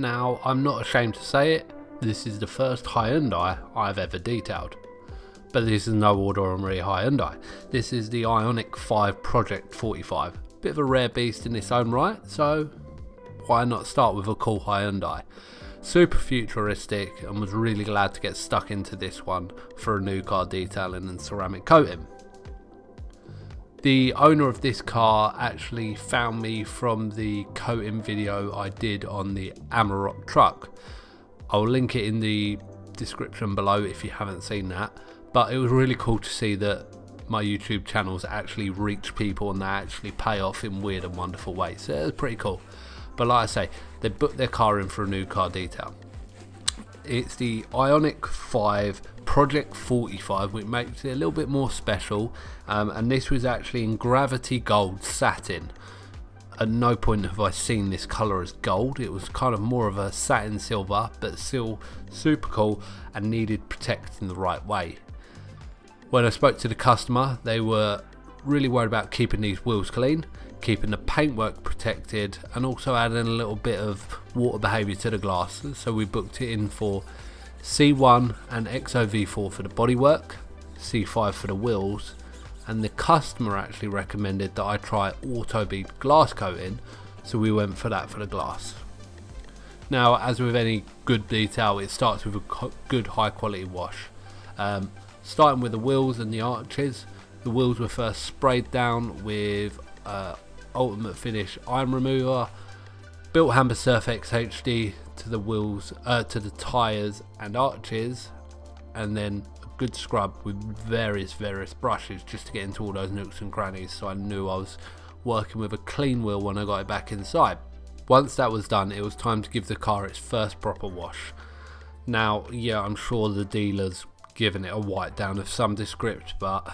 Now, I'm not ashamed to say it, this is the first Hyundai I've ever detailed. But this is no ordinary Hyundai. This is the Ioniq5 Protect 45. Bit of a rare beast in its own right, so why not start with a cool Hyundai? Super futuristic, and was really glad to get stuck into this one for a new car detailing and ceramic coating. The owner of this car actually found me from the coating video I did on the Amarok truck. I'll link it in the description below if you haven't seen that. But it was really cool to see that my YouTube channels actually reach people and they actually pay off in weird and wonderful ways. So it was pretty cool. But like I say, they booked their car in for a new car detail. It's the Ioniq5 Protect 45, which makes it a little bit more special, and this was actually in Gravity Gold Satin. At no point have I seen this colour as gold. It was kind of more of a satin silver, but still super cool and needed protecting the right way. When I spoke to the customer, they were really worried about keeping these wheels clean, keeping the paintwork protected, and also adding a little bit of water behaviour to the glass. So we booked it in for C1 and EXO V4 for the bodywork, C5 for the wheels, and the customer actually recommended that I try auto bead glass coating, so we went for that for the glass. Now, as with any good detail, it starts with a good high quality wash. Starting with the wheels and the arches, the wheels were first sprayed down with Ultimate Finish Iron Remover, Built Hamper Surf X HD to the wheels, to the tyres and arches, and then a good scrub with various brushes just to get into all those nooks and crannies, so I knew I was working with a clean wheel when I got it back inside. Once that was done, it was time to give the car its first proper wash. Now, yeah, I'm sure the dealers given it a wipe down of some descript, but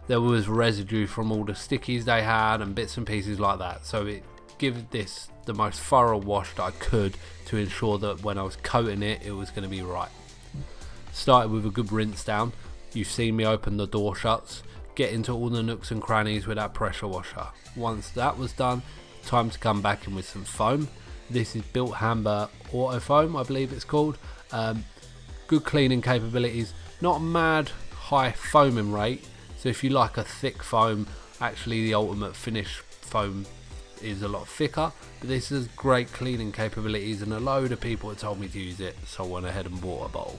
there was residue from all the stickies they had and bits and pieces like that, so it gave this the most thorough wash that I could to ensure that when I was coating it, it was going to be right. Started with a good rinse down. You've seen me open the door shuts, get into all the nooks and crannies with that pressure washer. Once that was done, time to come back in with some foam. This is Built Hamper Auto Foam, I believe it's called. Good cleaning capabilities, not a mad high foaming rate, so if you like a thick foam, actually the Ultimate Finish foam is a lot thicker, but this has great cleaning capabilities, and a load of people have told me to use it, so I went ahead and bought a bottle.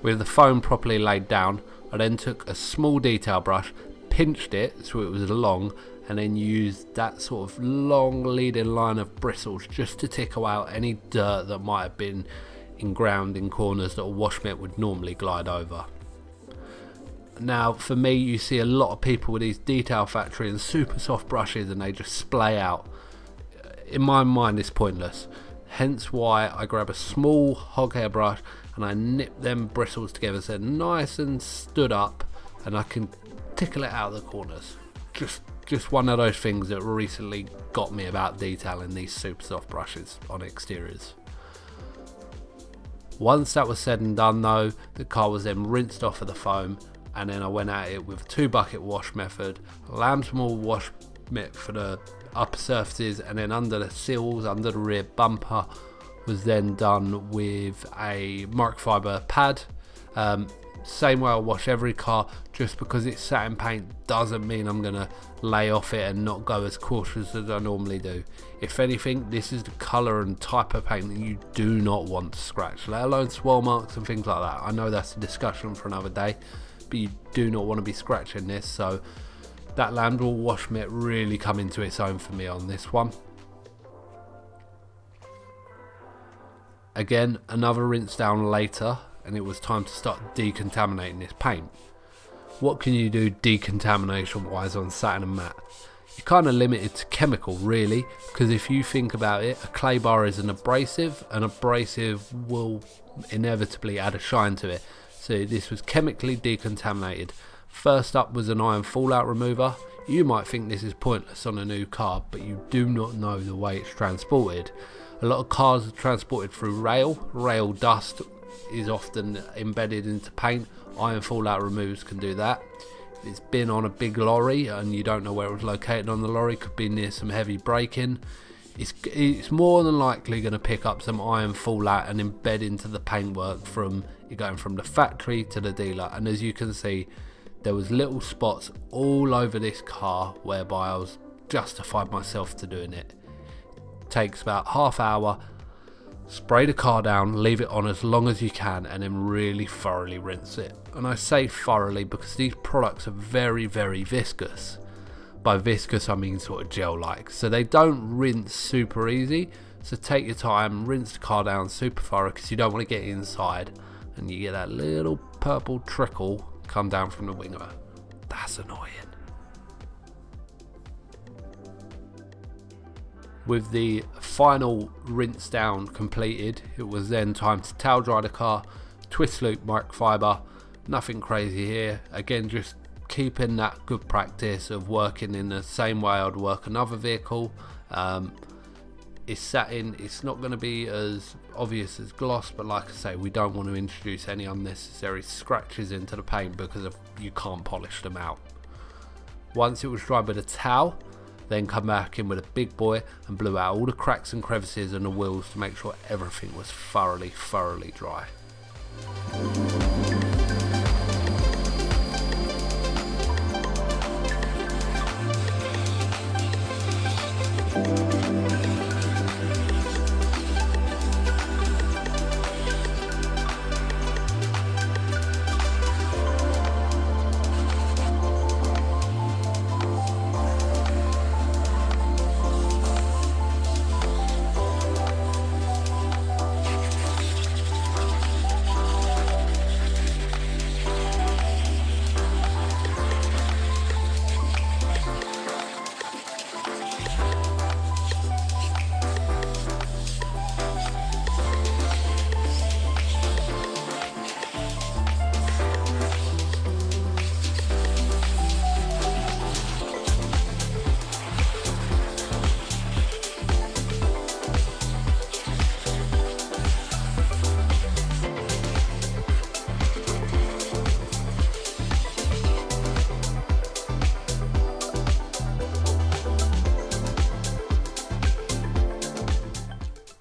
With the foam properly laid down, I then took a small detail brush, pinched it so it was long, and then used that sort of long leading line of bristles just to tickle out any dirt that might have been inground in corners that a wash mitt would normally glide over. Now, for me, you see a lot of people with these Detail Factory and super soft brushes and they just splay out. In my mind, it's pointless. Hence why I grab a small hog hair brush and I nip them bristles together so they're nice and stood up, and I can tickle it out of the corners. Just one of those things that recently got me about detailing these super soft brushes on exteriors. Once that was said and done though, the car was then rinsed off of the foam, and then I went at it with a 2-bucket wash method, lamb small wash mitt for the upper surfaces, and then under the sills, under the rear bumper, was then done with a microfiber pad. Same way I wash every car. Just because it's satin paint doesn't mean I'm gonna lay off it and not go as cautious as I normally do. If anything, this is the colour and type of paint that you do not want to scratch, let alone swirl marks and things like that. I know that's a discussion for another day, but you do not want to be scratching this, so that Landwall wash mitt really come into its own for me on this one. Again, another rinse down later, and it was time to start decontaminating this paint. What can you do decontamination wise on satin and matte? You're kind of limited to chemical really, because if you think about it, a clay bar is an abrasive will inevitably add a shine to it. So this was chemically decontaminated. First up was an iron fallout remover. You might think this is pointless on a new car, but you do not know the way it's transported. A lot of cars are transported through rail. Rail dust is often embedded into paint. Iron fallout removers can do that. If it's been on a big lorry and you don't know where it was located on the lorry, could be near some heavy braking, it's more than likely going to pick up some iron fallout and embed into the paintwork from going from the factory to the dealer. And as you can see, there was little spots all over this car whereby I was justified myself to doing it. Takes about half hour. Spray the car down, leave it on as long as you can, and then really thoroughly rinse it. And I say thoroughly because these products are very, very viscous. By viscous I mean sort of gel like, so they don't rinse super easy. So take your time, rinse the car down super thorough, because you don't want to get inside and you get that little purple trickle come down from the winger. That's annoying. With the final rinse down completed, it was then time to towel dry the car, twist loop microfiber, nothing crazy here. Again, just keeping that good practice of working in the same way I'd work another vehicle. It's satin, it's not going to be as obvious as gloss, but like I say, we don't want to introduce any unnecessary scratches into the paint because you can't polish them out. Once it was dried with a towel, then come back in with a big boy and blew out all the cracks and crevices and the wheels to make sure everything was thoroughly dry.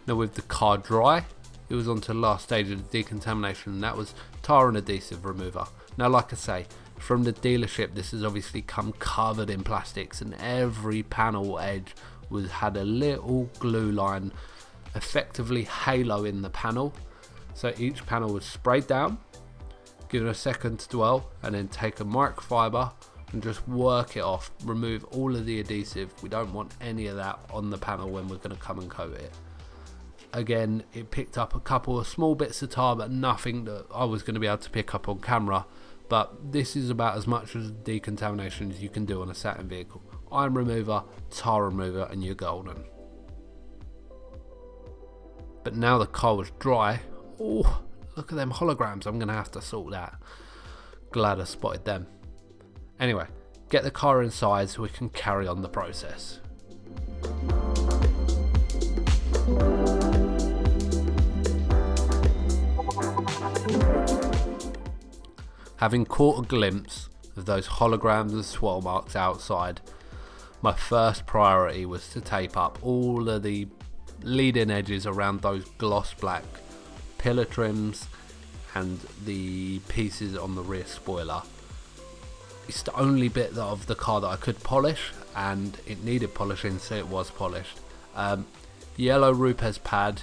Now with the car dry, it was on to the last stage of the decontamination, and that was tar and adhesive remover. Now like I say, from the dealership this has obviously come covered in plastics, and every panel edge had a little glue line effectively haloing the panel. So each panel was sprayed down, give it a second to dwell, and then take a microfiber and just work it off. Remove all of the adhesive. We don't want any of that on the panel when we're going to come and coat it. Again, it picked up a couple of small bits of tar, but nothing that I was going to be able to pick up on camera. But this is about as much as decontamination as you can do on a satin vehicle. Iron remover, tar remover, and you're golden. But now the car was dry. Oh, look at them holograms. I'm going to have to sort that. Glad I spotted them. Anyway, get the car inside so we can carry on the process. Having caught a glimpse of those holograms and swirl marks outside, my first priority was to tape up all of the leading edges around those gloss black pillar trims and the pieces on the rear spoiler. It's the only bit of the car that I could polish, and it needed polishing, so it was polished. Yellow Rupes pad,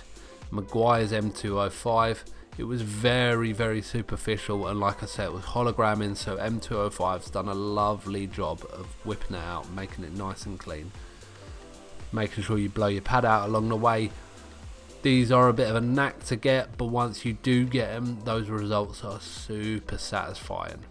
Meguiars M205. It was very superficial, and like I said, it was hologramming, so M205's done a lovely job of whipping it out, making it nice and clean. Making sure you blow your pad out along the way. These are a bit of a knack to get, but once you do get them, those results are super satisfying.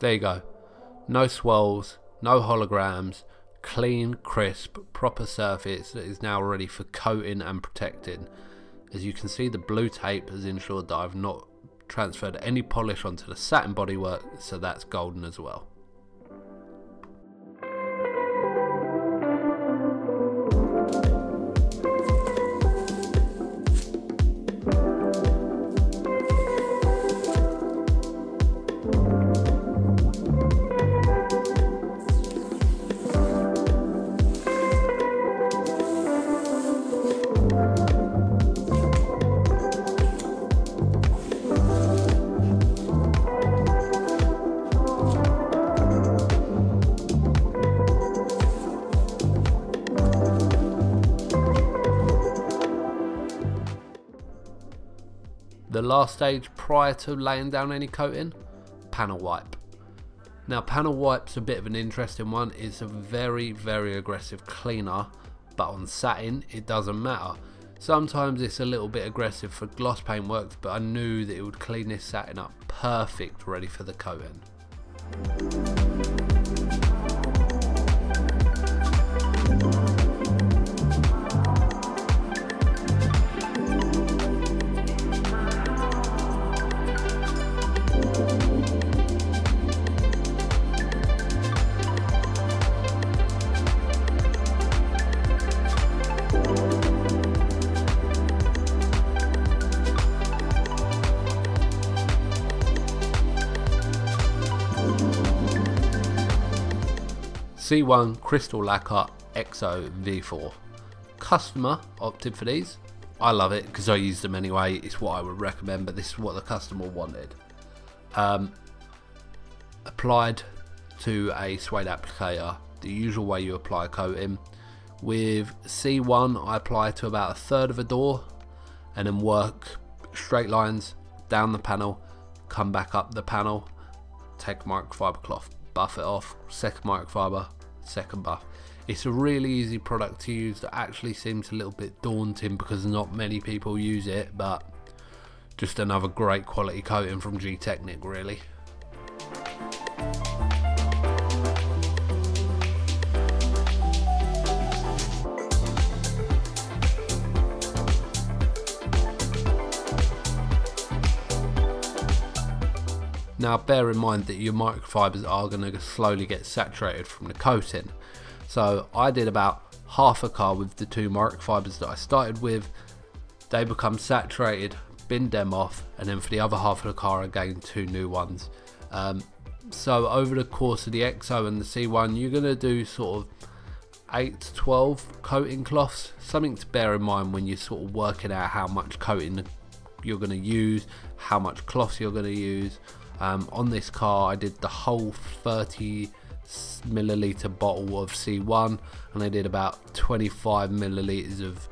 There you go. No swirls, no holograms, clean, crisp, proper surface that is now ready for coating and protecting. As you can see, the blue tape has ensured that I've not transferred any polish onto the satin bodywork, so that's golden as well. The last stage prior to laying down any coating, panel wipe. Now panel wipe's a bit of an interesting one. It's a very aggressive cleaner, but on satin it doesn't matter. Sometimes it's a little bit aggressive for gloss paintwork, but I knew that it would clean this satin up perfect, ready for the coating. C1 Crystal Lacquer EXO V4. Customer opted for these. I love it because I use them anyway. It's what I would recommend, but this is what the customer wanted. Applied to a suede applicator, the usual way you apply a coating. With C1 I apply to about a third of a door and then work straight lines down the panel, come back up the panel, take a microfiber cloth, buff it off, second microfiber, second buff. It's a really easy product to use that actually seems a little bit daunting because not many people use it, but just another great quality coating from Gtechniq really. Now bear in mind that your microfibers are going to slowly get saturated from the coating. So I did about half a car with the two microfibers that I started with. They become saturated, binned them off, and then for the other half of the car I gained two new ones. So over the course of the EXO and the C1 you're going to do sort of 8 to 12 coating cloths. Something to bear in mind when you're sort of working out how much coating you're going to use, how much cloth you're going to use. On this car I did the whole 30 milliliter bottle of C1 and I did about 25 milliliters of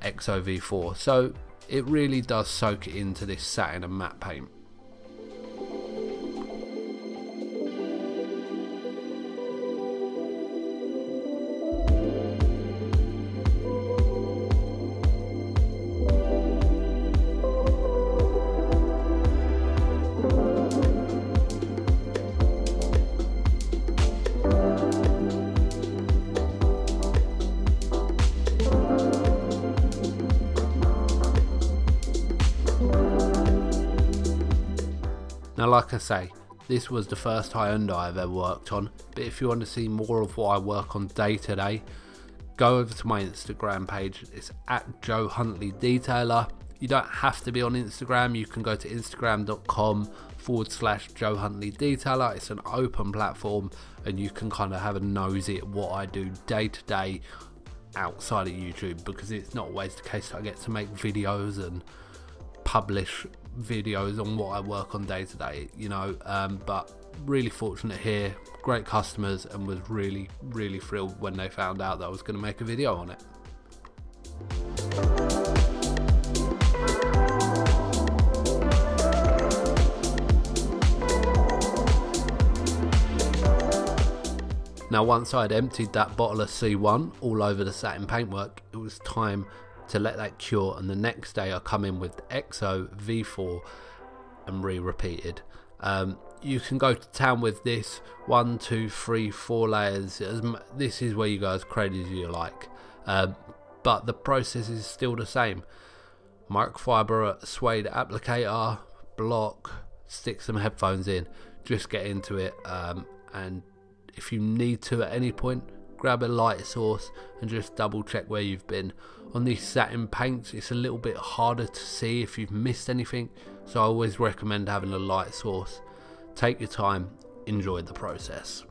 EXO V4, so it really does soak it into this satin and matte paint. Now like I say, this was the first Hyundai I've ever worked on, but if you want to see more of what I work on day to day, go over to my Instagram page. It's at Joe Huntley Detailer. You don't have to be on Instagram, you can go to instagram.com/Joe Huntley Detailer. It's an open platform and you can kind of have a nosy at what I do day to day outside of YouTube, because it's not always the case that I get to make videos and publish videos on what I work on day to day, you know, but really fortunate here, great customers, and was really thrilled when they found out that I was going to make a video on it. Now once I had emptied that bottle of C1 all over the satin paintwork, it was time to let that cure, and the next day I come in with the EXO V4 and repeated. you can go to town with this 1, 2, 3, 4 layers. This is where you go as crazy as you like, but the process is still the same. Microfiber suede applicator, block, stick some headphones in, just get into it, and if you need to at any point, grab a light source and just double check where you've been. On these satin paints, it's a little bit harder to see if you've missed anything, so I always recommend having a light source. Take your time, enjoy the process.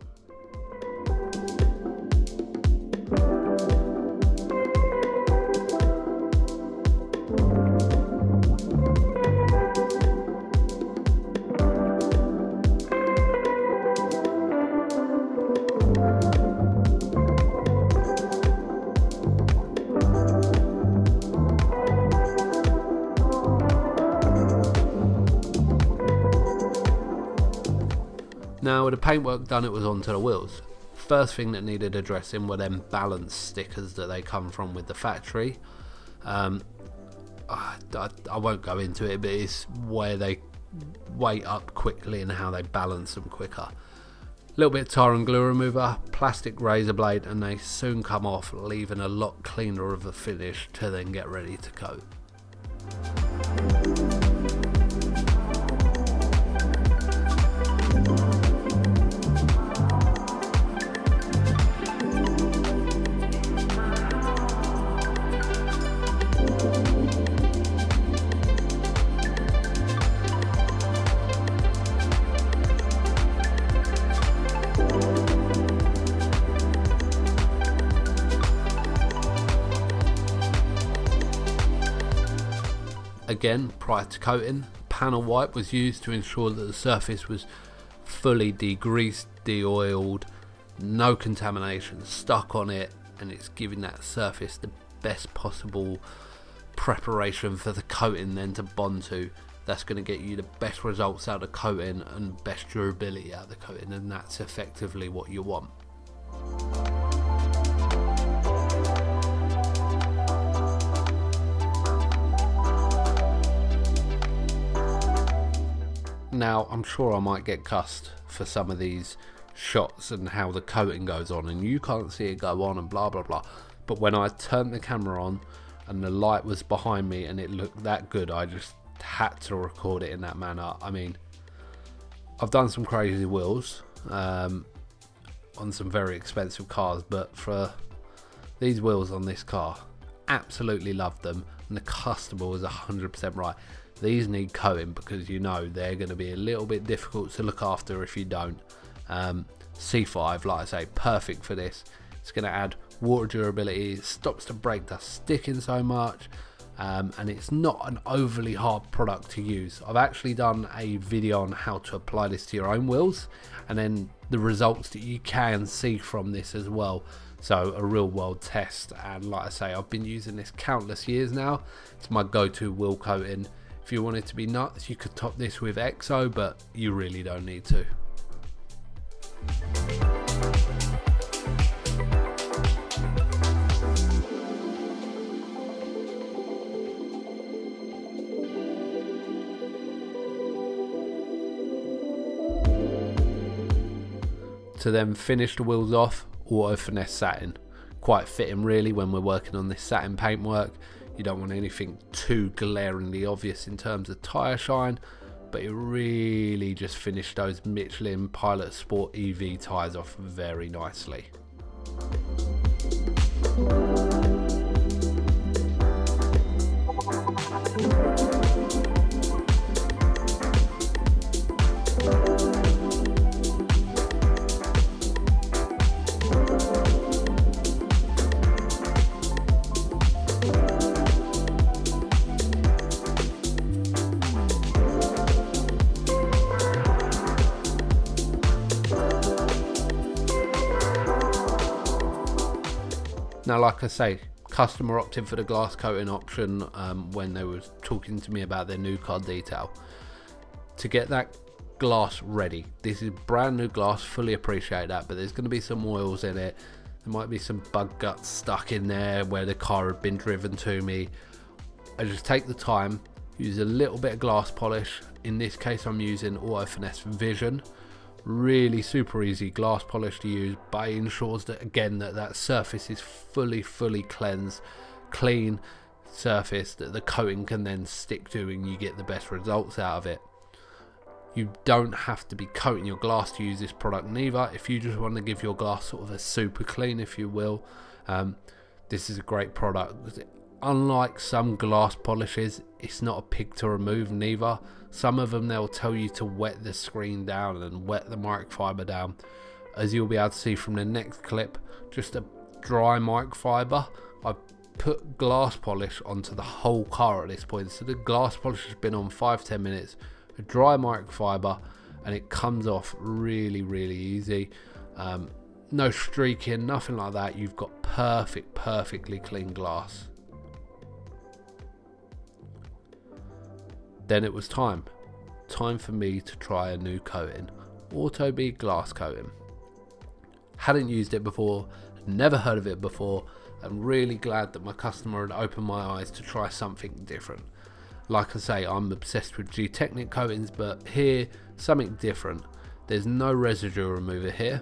Now with the paintwork done, it was onto the wheels. First thing that needed addressing were them balance stickers that they come from with the factory. I won't go into it, but it's where they weight up quickly and how they balance them quicker. A little bit of tar and glue remover, plastic razor blade, and they soon come off, leaving a lot cleaner of a finish to then get ready to coat. Again, prior to coating, panel wipe was used to ensure that the surface was fully degreased, de-oiled, no contamination stuck on it, and it's giving that surface the best possible preparation for the coating then to bond to. That's going to get you the best results out of coating and best durability out of the coating, and that's effectively what you want. Now, I'm sure I might get cussed for some of these shots and how the coating goes on, and you can't see it go on and blah blah blah, but when I turned the camera on and the light was behind me and it looked that good, I just had to record it in that manner. I mean, I've done some crazy wheels on some very expensive cars, but for these wheels on this car, absolutely loved them, and the customer was 100% right. These need coating because you know they're going to be a little bit difficult to look after if you don't. C5, like I say, perfect for this. It's going to add water durability, it stops the brake dust sticking so much, and it's not an overly hard product to use. I've actually done a video on how to apply this to your own wheels, and then the results that you can see from this as well. So a real world test, and like I say, I've been using this countless years now. It's my go-to wheel coating. If you want it to be nuts, you could top this with EXO, but you really don't need to. To then finish the wheels off, auto finesse satin. Quite fitting really when we're working on this satin paintwork. You don't want anything too glaringly obvious in terms of tyre shine, but it really just finished those Michelin Pilot Sport EV tyres off very nicely. Now, like I say, customer opted for the glass coating option when they were talking to me about their new car detail. To get that glass ready, this is brand new glass, fully appreciate that, but there's going to be some oils in it. There might be some bug guts stuck in there where the car had been driven to me. I just take the time, Use a little bit of glass polish. In this case I'm using Auto Finesse Vision. Really super easy glass polish to use, but it ensures that again that surface is fully cleansed, clean surface that the coating can then stick to and you get the best results out of it. You don't have to be coating your glass to use this product neither. If you just want to give your glass sort of a super clean, if you will, this is a great product. Unlike some glass polishes, it's not a pig to remove neither. Some of them they'll tell you to wet the screen down and wet the microfiber down. As you'll be able to see from the next clip, just a dry microfiber. I've put glass polish onto the whole car at this point, so the glass polish has been on 5-10 minutes. A dry microfiber and it comes off really easy. No streaking, nothing like that. You've got perfectly clean glass. Then it was time for me to try a new coating, Auto B glass coating. Hadn't used it before, never heard of it before. I'm really glad that my customer had opened my eyes to try something different. Like I say, I'm obsessed with Gtechniq Coatings, but here, something different. There's no residue remover here.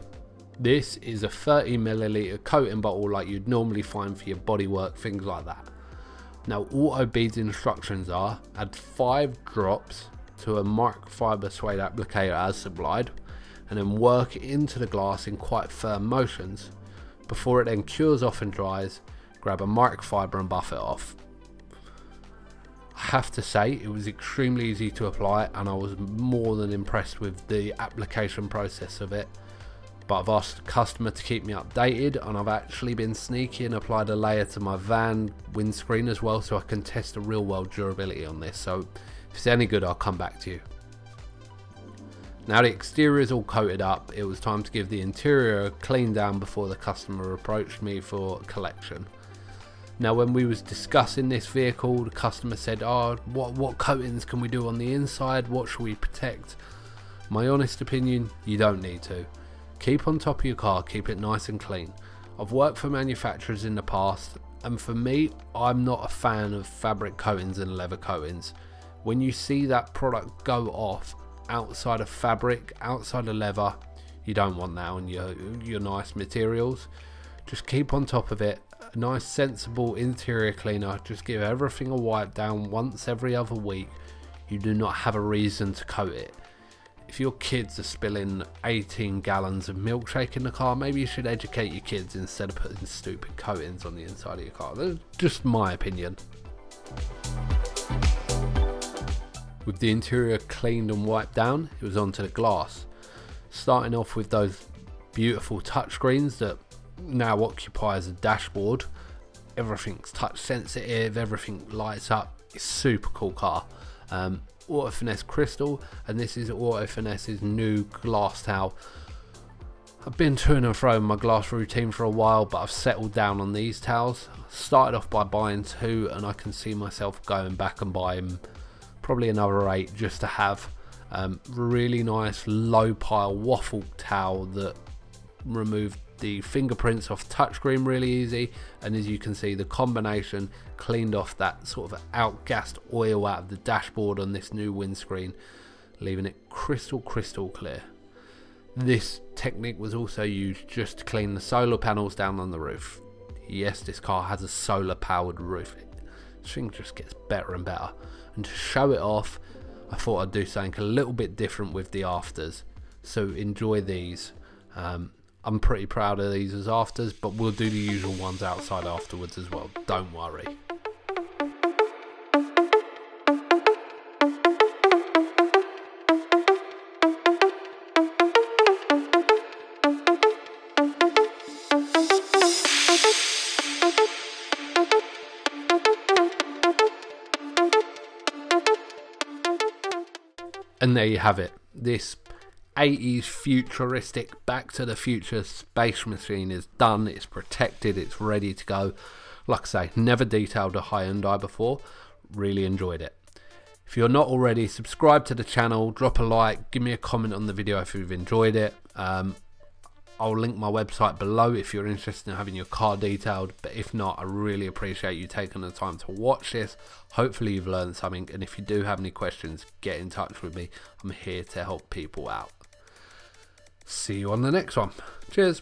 This is a 30ml coating bottle like you'd normally find for your bodywork, things like that. Now Auto B's instructions are, add 5 drops to a microfiber suede applicator as supplied, and then work it into the glass in quite firm motions. Before it then cures off and dries, grab a microfiber and buff it off. I have to say it was extremely easy to apply and I was more than impressed with the application process of it. But I've asked the customer to keep me updated, and I've actually been sneaky and applied a layer to my van windscreen as well, so I can test the real world durability on this. So if it's any good, I'll come back to you. Now the exterior is all coated up, it was time to give the interior a clean down before the customer approached me for collection. Now when we was discussing this vehicle, the customer said, oh, what coatings can we do on the inside, what should we protect? My honest opinion, you don't need to. Keep on top of your car, keep it nice and clean. I've worked for manufacturers in the past, and for me, I'm not a fan of fabric coatings and leather coatings. When you see that product go off outside of fabric, outside of leather, you don't want that on your nice materials. Just keep on top of it. A nice sensible interior cleaner, just give everything a wipe down once every other week. You do not have a reason to coat it. If your kids are spilling 18 gallons of milkshake in the car, maybe you should educate your kids instead of putting stupid coatings on the inside of your car. That's just my opinion. With the interior cleaned and wiped down, it was onto the glass. Starting off with those beautiful touchscreens that now occupy as a dashboard. Everything's touch sensitive, everything lights up. It's a super cool car. Auto Finesse Crystal, and this is Auto Finesse's new glass towel. I've been to and fro in my glass routine for a while, but I've settled down on these towels. Started off by buying 2, and I can see myself going back and buying probably another 8 just to have. Really nice low pile waffle towel that removed the fingerprints off touchscreen really easy, and as you can see, the combination cleaned off that sort of outgassed oil out of the dashboard on this new windscreen, leaving it crystal clear. This technique was also used just to clean the solar panels down on the roof. Yes, this car has a solar powered roof. This thing just gets better and better, and to show it off, I thought I'd do something a little bit different with the afters, so enjoy these. I'm pretty proud of these as afters, but we'll do the usual ones outside afterwards as well, don't worry. And there you have it. This 80s futuristic Back to the Future space machine is done, it's protected, it's ready to go. Like I say, never detailed a Hyundai before, really enjoyed it. If you're not already, subscribe to the channel, drop a like, give me a comment on the video if you've enjoyed it. I'll link my website below if you're interested in having your car detailed, but if not, I really appreciate you taking the time to watch this. Hopefully you've learned something, and if you do have any questions, get in touch with me. I'm here to help people out. See you on the next one. Cheers.